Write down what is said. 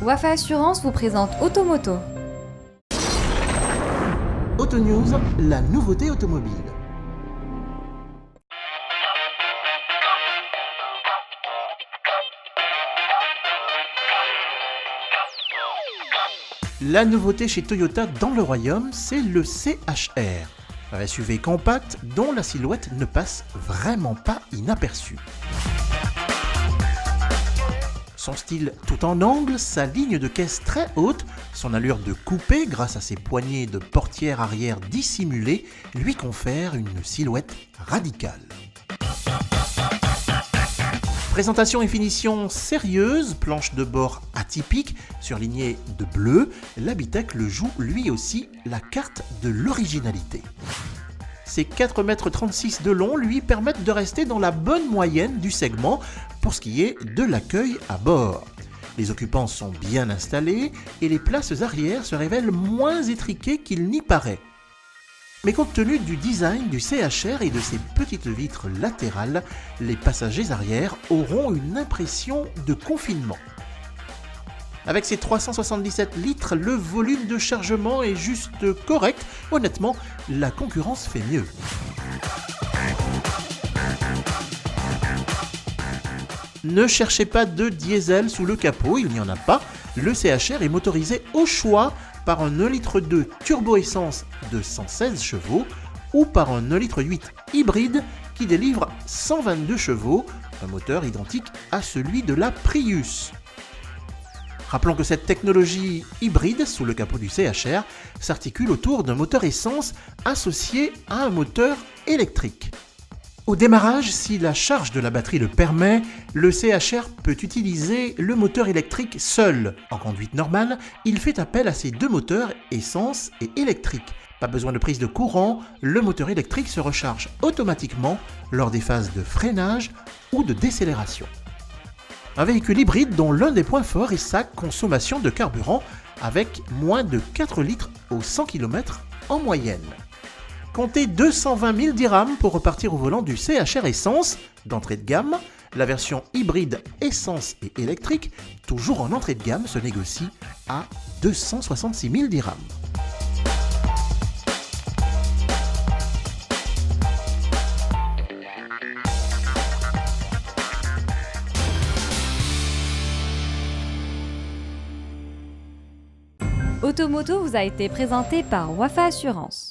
Wafa Assurance vous présente Automoto. Auto News, la nouveauté automobile. La nouveauté chez Toyota dans le royaume, c'est le CHR, un SUV compact dont la silhouette ne passe vraiment pas inaperçue. Son style tout en angle, sa ligne de caisse très haute, son allure de coupé grâce à ses poignées de portière arrière dissimulées lui confèrent une silhouette radicale. Présentation et finition sérieuse, planche de bord atypique, surlignée de bleu, l'Habitec le joue lui aussi la carte de l'originalité. Ses 4,36 m de long lui permettent de rester dans la bonne moyenne du segment pour ce qui est de l'accueil à bord. Les occupants sont bien installés et les places arrière se révèlent moins étriquées qu'il n'y paraît. Mais compte tenu du design du CHR et de ses petites vitres latérales, les passagers arrière auront une impression de confinement. Avec ses 377 litres, le volume de chargement est juste correct. Honnêtement, la concurrence fait mieux. Ne cherchez pas de diesel sous le capot, il n'y en a pas. Le CHR est motorisé au choix par un 1,2 litre turbo-essence de 116 chevaux ou par un 1,8 litre hybride qui délivre 122 chevaux, un moteur identique à celui de la Prius. Rappelons que cette technologie hybride sous le capot du CHR s'articule autour d'un moteur essence associé à un moteur électrique. Au démarrage, si la charge de la batterie le permet, le CHR peut utiliser le moteur électrique seul. En conduite normale, il fait appel à ces deux moteurs essence et électrique. Pas besoin de prise de courant, le moteur électrique se recharge automatiquement lors des phases de freinage ou de décélération. Un véhicule hybride dont l'un des points forts est sa consommation de carburant avec moins de 4 litres au 100 km en moyenne. Comptez 220 000 dirhams pour repartir au volant du CHR Essence d'entrée de gamme. La version hybride essence et électrique, toujours en entrée de gamme, se négocie à 266 000 dirhams. Automoto vous a été présenté par Wafa Assurance.